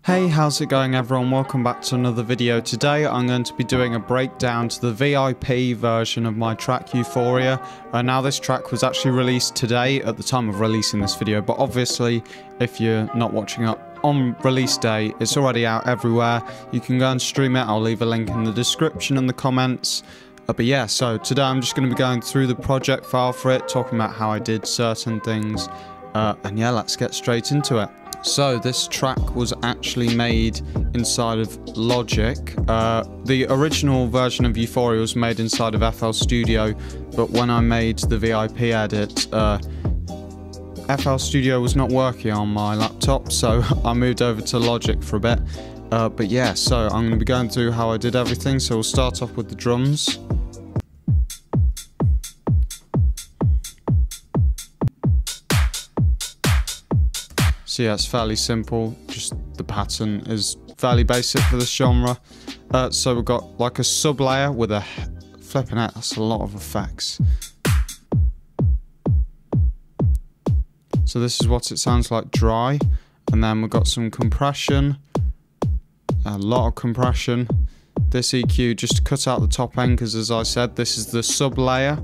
Hey, how's it going everyone? Welcome back to another video. Today I'm going to be doing a breakdown to the VIP version of my track Euphoria. Now this track was actually released today at the time of releasing this video, but obviously if you're not watching up on release day, it's already out everywhere. You can go and stream it. I'll leave a link in the description and the comments. But yeah, so today I'm just going to be going through the project file for it, talking about how I did certain things. And yeah, let's get straight into it. So this track was actually made inside of Logic. The original version of Euphoria was made inside of FL Studio, but when I made the VIP edit, FL Studio was not working on my laptop, so I moved over to Logic for a bit. But yeah, so I'm going to be going through how I did everything. So we'll start off with the drums. So yeah, it's fairly simple, just the pattern is fairly basic for this genre. So we've got like a sub layer with a flipping out, that's a lot of effects. So this is what it sounds like dry, and then we've got some compression, a lot of compression. This EQ just to cut out the top end, because as I said, this is the sub layer.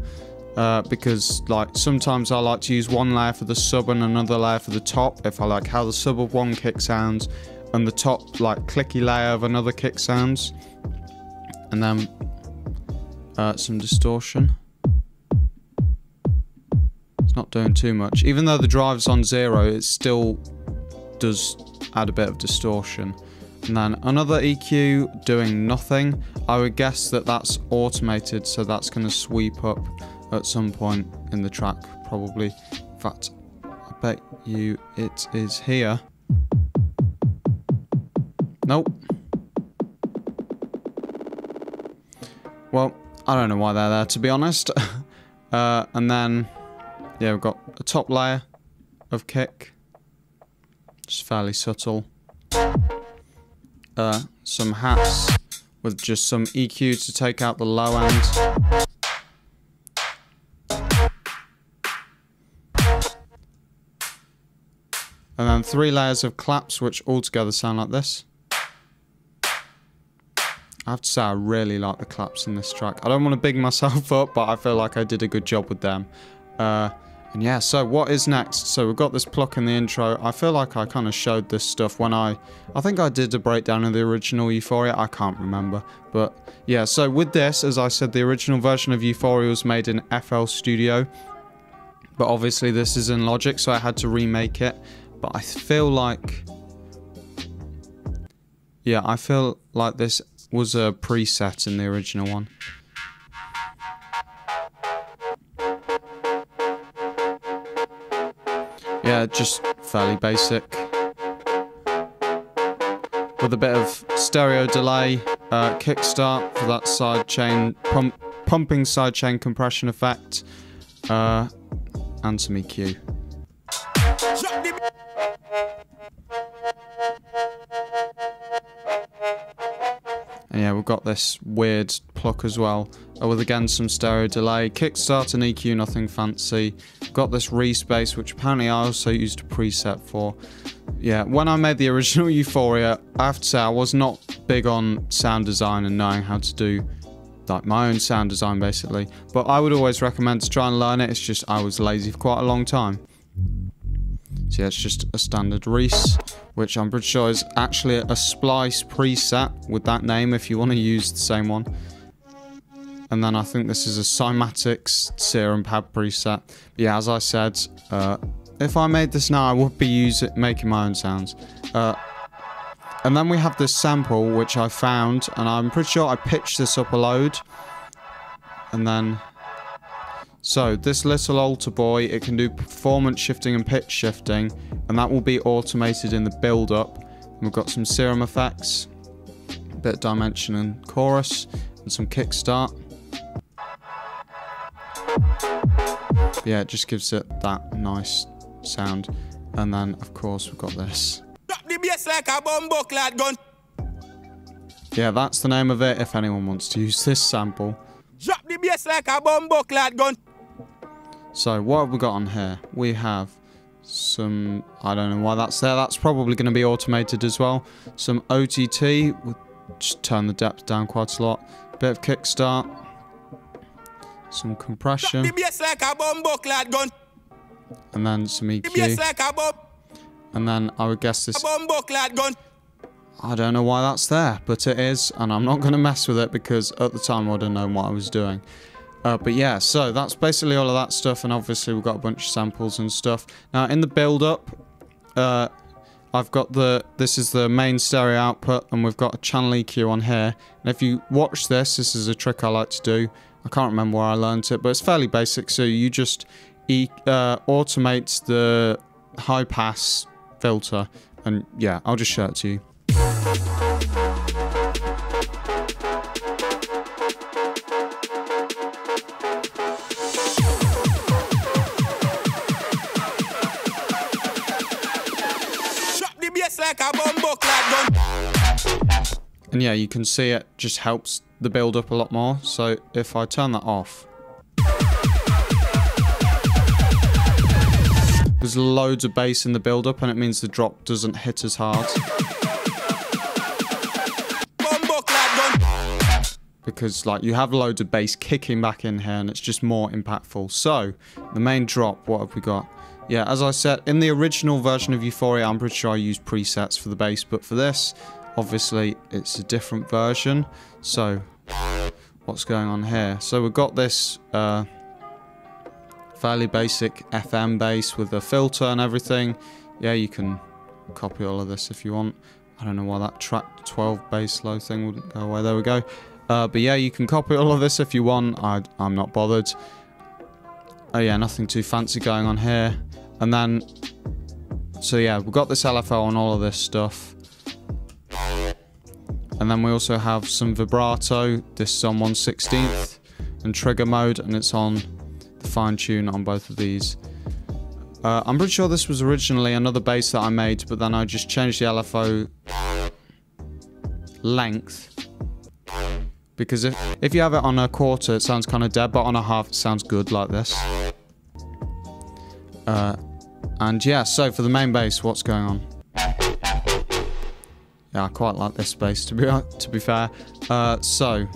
Because like sometimes I like to use one layer for the sub and another layer for the top if I like how the sub of one kick sounds and the top like clicky layer of another kick sounds. And then some distortion. It's not doing too much, even though the drive's on 0, it still does add a bit of distortion. And then another EQ doing nothing. I would guess that that's automated, so that's going to sweep up at some point in the track, probably. In fact, I bet you it is here. Nope. Well, I don't know why they're there, to be honest. And then, yeah, we've got a top layer of kick. Just fairly subtle. Some hats with just some EQ to take out the low end. And then 3 layers of claps, which altogether sound like this. I have to say, I really like the claps in this track. I don't want to big myself up, but I feel like I did a good job with them. And yeah, so what is next? So we've got this pluck in the intro. I feel like I kind of showed this stuff when I think I did a breakdown of the original Euphoria. I can't remember. But yeah, so with this, as I said, the original version of Euphoria was made in FL Studio. But obviously this is in Logic, so I had to remake it. But I feel like, yeah, I feel like this was a preset in the original one. Yeah, just fairly basic. With a bit of stereo delay, kickstart for that sidechain, pumping sidechain compression effect, and some EQ. And yeah, we've got this weird pluck as well, with again some stereo delay, kickstart and EQ, nothing fancy. Got this respace, which apparently I also used a preset for. Yeah, when I made the original Euphoria, I have to say I was not big on sound design and knowing how to do like my own sound design basically. But I would always recommend to try and learn it, it's just I was lazy for quite a long time. So yeah, it's just a standard Reese, which I'm pretty sure is actually a Splice preset with that name if you want to use the same one. And then I think this is a Cymatics Serum Pad preset. But yeah, as I said, if I made this now, I would be making my own sounds. And then we have this sample, which I found, and I'm pretty sure I pitched this up a load. And then, so this little alter boy, it can do performance shifting and pitch shifting, and that will be automated in the build-up. And we've got some serum effects, a bit of dimension and chorus, and some kickstart. Yeah, it just gives it that nice sound. And then, of course, we've got this. Drop the bass like a bumbo clad gun. Yeah, that's the name of it if anyone wants to use this sample. Drop the bass like a bumbo clad gun. So, what have we got on here? We have some, I don't know why that's there. That's probably going to be automated as well. Some OTT, we'll just turn the depth down quite a lot. Bit of kickstart. Some compression. The bass like a bumbuck lad gun. And then some The bass EQ. like a bum. And then I would guess this, Bumbuck lad gun. I don't know why that's there, but it is. And I'm not going to mess with it because at the time I wouldn't know what I was doing. But yeah, so that's basically all of that stuff, and obviously we've got a bunch of samples and stuff. Now in the build-up, I've got this is the main stereo output, and we've got a channel EQ on here. And if you watch this is a trick I like to do. I can't remember where I learned it, but it's fairly basic. So you just automate the high-pass filter, and yeah, I'll just show it to you. Like a bumbuck lad gun. And yeah, you can see it just helps the build up a lot more. So if I turn that off, there's loads of bass in the build up, and it means the drop doesn't hit as hard. Bumbuck lad gun. Because like you have loads of bass kicking back in here, and it's just more impactful. So the main drop, what have we got? Yeah, as I said, in the original version of Euphoria, I'm pretty sure I used presets for the bass, but for this, obviously, it's a different version. So, what's going on here? So we've got this fairly basic FM bass with a filter and everything. Yeah, you can copy all of this if you want. I don't know why that track 12 bass low thing wouldn't go away. There we go. But yeah, you can copy all of this if you want. I'm not bothered. Oh yeah, nothing too fancy going on here. And then, so yeah, we've got this LFO on all of this stuff. And then we also have some vibrato. This is on 1/16th and trigger mode, and it's on the fine tune on both of these. I'm pretty sure this was originally another bass that I made, but then I just changed the LFO length. Because if you have it on a quarter, it sounds kind of dead, but on a half, it sounds good like this. And yeah, so for the main bass, what's going on? Yeah, I quite like this bass, to be fair. So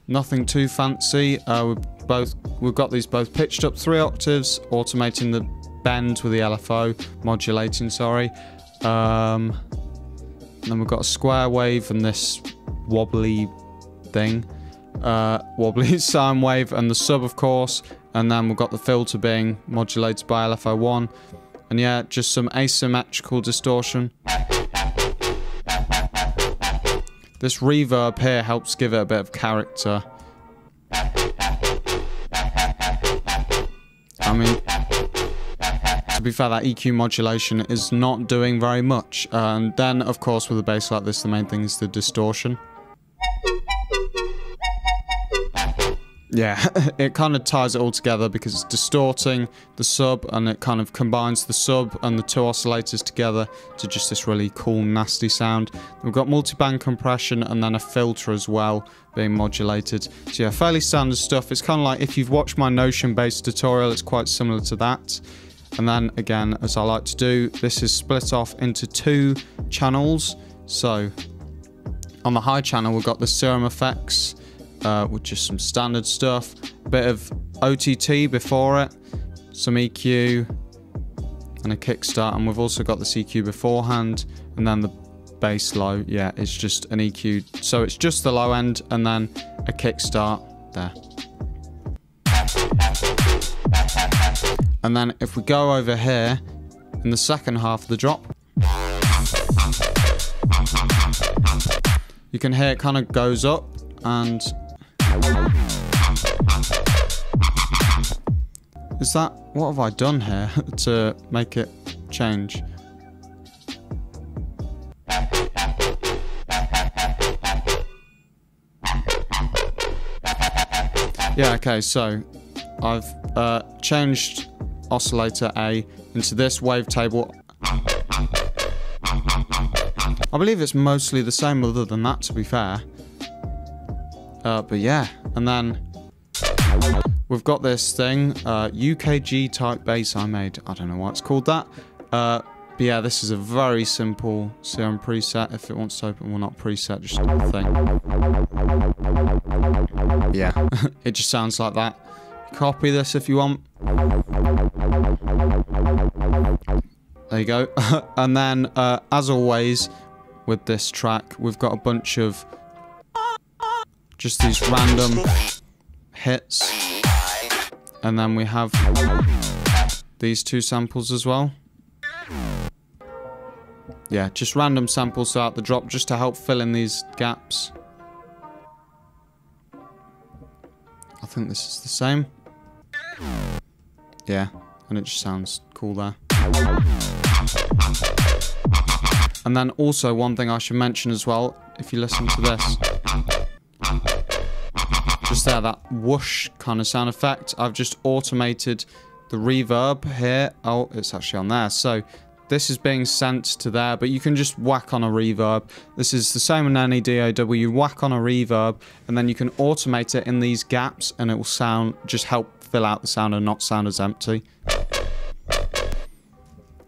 nothing too fancy. We've got these both pitched up 3 octaves, automating the bend with the LFO, modulating, sorry. Then we've got a square wave and this wobbly thing. Wobbly sine wave and the sub, of course, and then we've got the filter being modulated by LFO1, and yeah, just some asymmetrical distortion. This reverb here helps give it a bit of character. I mean, to be fair, that EQ modulation is not doing very much, and then of course with a bass like this, the main thing is the distortion. Yeah, it kind of ties it all together because it's distorting the sub, and it kind of combines the sub and the 2 oscillators together to just this really cool, nasty sound. We've got multi-band compression and then a filter as well being modulated. So yeah, fairly standard stuff. It's kind of like if you've watched my Notion bass tutorial, it's quite similar to that. And then again, as I like to do, this is split off into 2 channels. So on the high channel, we've got the Serum Effects, with just some standard stuff, a bit of OTT before it, some EQ, and a kickstart, and we've also got the EQ beforehand, and then the bass low, yeah, it's just an EQ, so it's just the low end, and then a kickstart there. And then if we go over here, in the second half of the drop, you can hear it kind of goes up, and is that, what have I done here to make it change? Yeah, okay, so I've changed oscillator A into this wavetable. I believe it's mostly the same other than that, to be fair. But yeah, and then we've got this thing, UKG type bass I made. I don't know why it's called that. But yeah, this is a very simple Serum preset. If it wants to open, well, not preset, just a thing. Yeah, it just sounds like that. Copy this if you want. There you go. And then, as always, with this track, we've got a bunch of just these random hits. And then we have these two samples as well. Yeah, just random samples throughout the drop just to help fill in these gaps. I think this is the same. Yeah, and it just sounds cool there. And then also one thing I should mention as well, if you listen to this. Just there, that whoosh kind of sound effect. I've just automated the reverb here. Oh, it's actually on there. So this is being sent to there, but you can just whack on a reverb. This is the same in any DAW. You whack on a reverb, and then you can automate it in these gaps, and it will sound, just help fill out the sound and not sound as empty.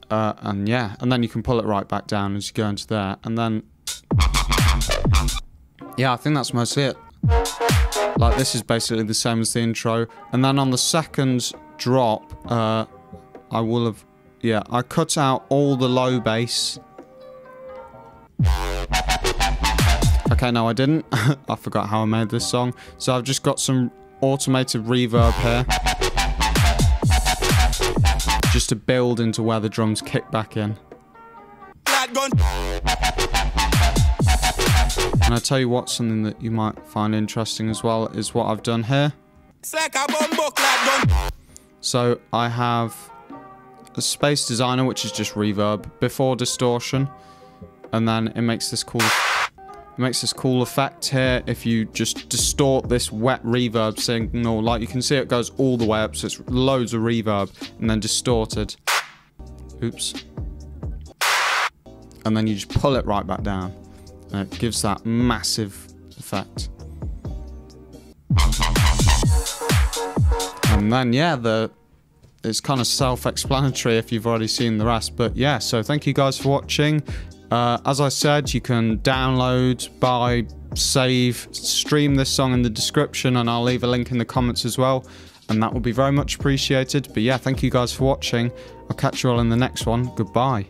And yeah, and then you can pull it right back down as you go into there, and then yeah, I think that's mostly it. Like, this is basically the same as the intro, and then on the second drop, I will have, yeah, I cut out all the low bass. Okay, no, I didn't. I forgot how I made this song. So I've just got some automated reverb here, just to build into where the drums kick back in. And I tell you what, something that you might find interesting as well is what I've done here. So I have a Space Designer, which is just reverb before distortion, and then it makes this cool effect here. If you just distort this wet reverb signal, like you can see, it goes all the way up, so it's loads of reverb, and then distorted. Oops. And then you just pull it right back down, and it gives that massive effect. And then yeah, it's kind of self-explanatory if you've already seen the rest, but yeah, so thank you guys for watching. As I said, you can download, buy, save, stream this song in the description, and I'll leave a link in the comments as well, and that will be very much appreciated. But yeah, thank you guys for watching. I'll catch you all in the next one. Goodbye.